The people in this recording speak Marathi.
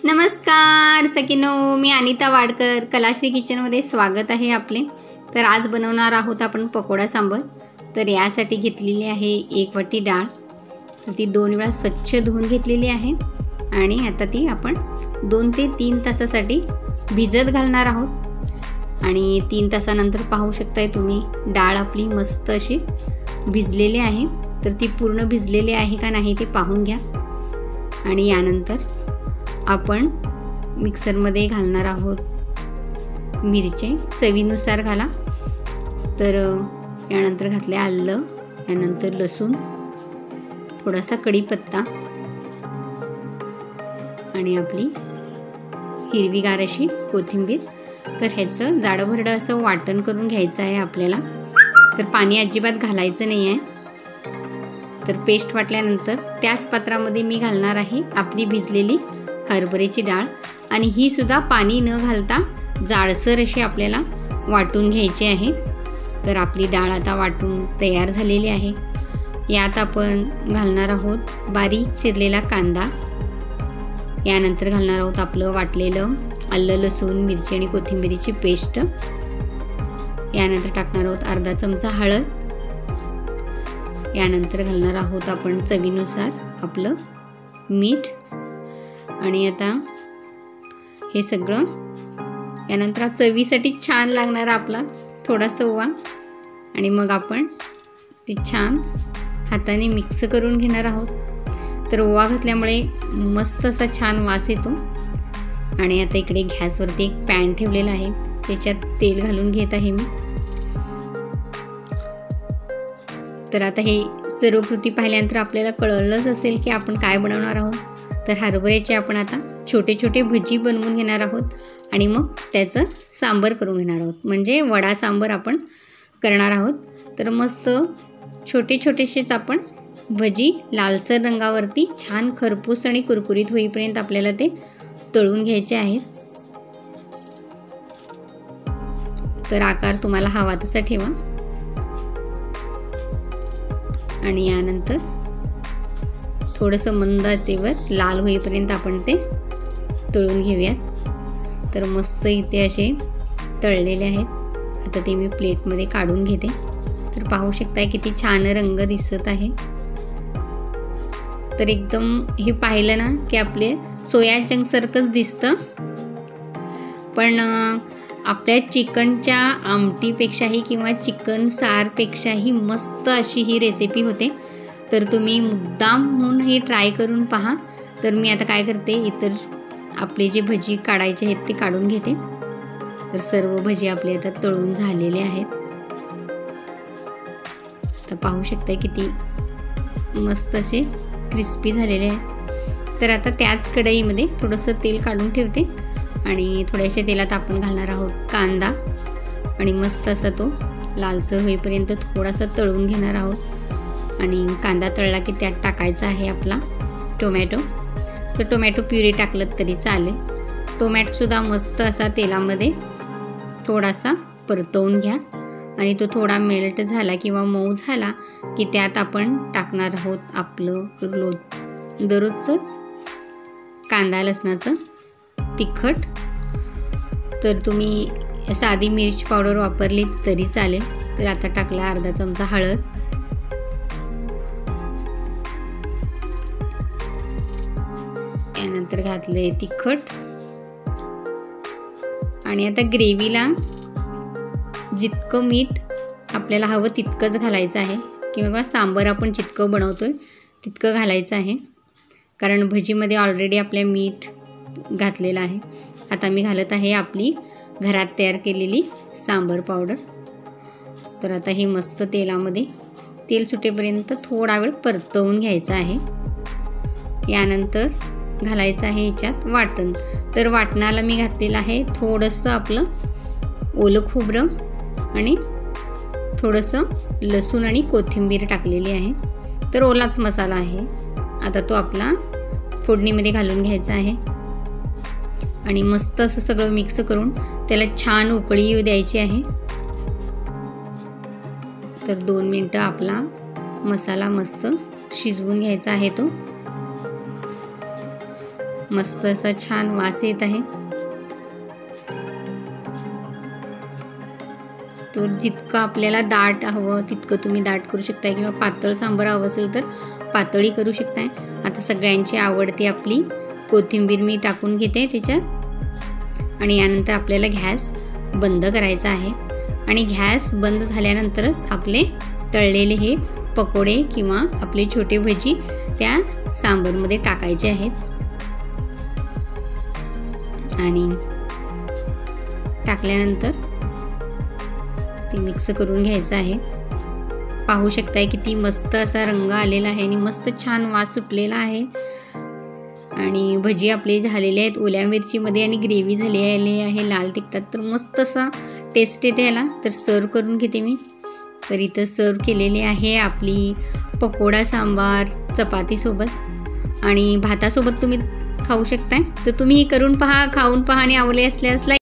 नमस्कार सखीनो, मी अनिता वाडकर, कलाश्री किचनमध्ये स्वागत आहे आपले। तर आज बनवणार आहोत आपण पकोडा सांबर। तर यासाठी घेतलेली आहे 1 वाटी डाळ। तर ती 2 वेळा स्वच्छ धुवून घेतलेली आहे आणि आता ती आपण 2 ते 3 तासासाठी भिजत घालणार आहोत। आणि 3 तासानंतर पाहू शकताय तुम्ही डाळ आपली मस्त अशी भिजलेली आहे। तर ती पूर्ण भिजलेली आहे का नाही ते पाहून घ्या। आणि यानंतर आपण मिक्सरमध्ये घालणार आहोत मिरची, चवीनुसार घाला। तर यानंतर घातले आलं, यानंतर लसूण, थोडासा कढीपत्ता आणि आपली हिरवीगार अशी कोथिंबीर। तर ह्याचं जाडभरडं असं वाटण करून घ्यायचं आहे आपल्याला। तर पाणी अजिबात घालायचं नाही आहे। तर पेस्ट वाटल्यानंतर त्याच पात्रामध्ये मी घालणार आहे आपली भिजलेली हरभऱ्याची डाळ आणि ही सुद्धा पाणी न घालता जाडसर अशी आपल्याला वाटून घ्यायची आहे। तर आपली डाळ आता वाटून तयार झालेली आहे। यात आपण घालणार आहोत बारीक चिरलेला कांदा, यानंतर घालणार आहोत आपलं वाटलेलं आलं, लसूण, मिरची आणि कोथिंबीरीची पेस्ट। यानंतर टाकणार आहोत अर्धा चमचा हळद, यानंतर घालणार आहोत आपण चवीनुसार आपलं मीठ। आणि आता हे सगळं यानंतर चवीसाठी छान लागणार आपला थोडासा ओवा आणि मग आपण ते छान हाताने मिक्स करून घेणार आहोत। तर ओवा घातल्यामुळे मस्त असा छान वास येतो। आणि आता इकडे गॅसवरती एक पॅन ठेवलेला आहे, त्याच्यात तेल घालून घेत आहे मी। तर आता हे सर्व कृती पाहिल्यानंतर आपल्याला कळलंच असेल की आपण काय बनवणार आहोत। तर हरभऱ्याचे आपण आता छोटे छोटे भजी बनवून घेणार आहोत आणि मग त्याचं सांबर करून घेणार आहोत, म्हणजे वडा सांबर आपण करणार आहोत। तर मस्त छोटे छोटेसेच आपण भजी लालसर रंगावरती छान खरपूस आणि कुरकुरीत होईपर्यंत आपल्याला ते तळून घ्यायचे आहेत। तर आकार तुम्हाला हवा तसा ठेवा आणि यानंतर थोडंसं मंद आचेवर लाल होईपर्यंत आपण ते तळून घेऊयात। तर मस्त इथे असे तळलेले आहेत। आता ते मी प्लेटमध्ये काढून घेते। तर पाहू शकताय किती छान रंग दिसत आहे। तर एकदम हे पाहिलं ना की आपले सोया चंक्ससारखंच दिसतं, पण आपल्या चिकनच्या आमटीपेक्षाही किंवा चिकन सारपेक्षाही मस्त अशी ही रेसिपी होते। तर तुम्ही मुद्दाम म्हणून हे ट्राय करून पहा। तर मी आता काय करते, इतर आपले जे भजी काढायचे आहेत ते काढून घेते। तर सर्व भजी आपले आता तळून झालेले आहेत। तर पाहू शकता किती मस्त असे क्रिस्पी झालेले आहेत। तर आता त्याच कढईमध्ये थोडंसं तेल काढून ठेवते आणि थोड्याशा तेलात आपण घालणार आहोत कांदा आणि मस्त असा तो लालसर होईपर्यंत थोडासा तळून घेणार आहोत। आणि कांदा तळला की त्यात टाकायचा आहे आपला टोमॅटो। तर टोमॅटो प्युरी टाकलं तरी चालेल। टोमॅटोसुद्धा मस्त असा तेलामध्ये थोडासा परतवून घ्या आणि तो थोडा मेल्ट झाला किंवा मऊ झाला की त्यात आपण टाकणार आहोत आपलं दररोजचंच कांदा लसणाचं तिखट। तर तुम्ही साधी मिरची पावडर वापरली तरी चालेल। तर आता टाकला अर्धा चमचा हळद, यानंतर घातले तिखट आणि आता ग्रेव्हीला जितकं मीठ आपल्याला हवं तितकंच घालायचं आहे किंवा सांबर आपण जितकं बनवतोय तितकं घालायचं आहे, कारण भजीमध्ये ऑलरेडी आपल्या मीठ घातलेलं आहे। आता मी घालत आहे आपली घरात तयार केलेली सांबर पावडर। तर आता हे मस्त तेलामध्ये तेल सुटेपर्यंत थोडा वेळ परतवून घ्यायचं आहे। यानंतर घालायचं आहे याच्यात वाटण। तर वाटणाला मी घातलेलं आहे थोडंसं आपलं ओलं खोबरं आणि थोडंसं लसूण आणि कोथिंबीर टाकलेली आहे। तर ओलाच मसाला आहे। आता तो आपला फोडणीमध्ये घालून घ्यायचा आहे आणि मस्त असं सगळं मिक्स करून त्याला छान उकळी येऊ द्यायची आहे। तर 2 मिनिटं आपला मसाला मस्त शिजवून घ्यायचा आहे तो। मस्त असा छान वास येत आहे. तर जितकं आपल्याला दाट हवं तितकं तुम्ही दाट करू शकता किंवा पातळ सांबार हवं असेल तर पातळी करू शकताय. आता सगळ्यांची आवडती आपली कोथिंबीर मी टाकून घेते त्याच्यात आणि यानंतर आपल्याला गॅस बंद करायचा आहे. आणि गॅस बंद झाल्यानंतरच आपले तळलेले हे पकोडे किंवा आपले छोटे भजी त्या सांबारमध्ये टाकायचे आहेत. आणि टाकल्यानंतर ते मिक्स करून घ्यायचं आहे. पाहू शकताय किती मस्त असा रंग आलेला आहे आणि मस्त छान वास सुटलेला आहे. आणि भजी आपले झालेले आहेत ओल्या मिरचीमध्ये आणि ग्रेव्ही झालेली आहे लाल तिखटात. तर मस्त असा टेस्ट येते याला. तर सर्व करून घेते मी. तर इथं सर्व केलेली आहे आपली पकोडा सांबार चपातीसोबत आणि भातासोबत तुम्ही खाऊ शकताय. तर तुम्ही करून पहा, खाऊन पहा आणि आवडले असल्यास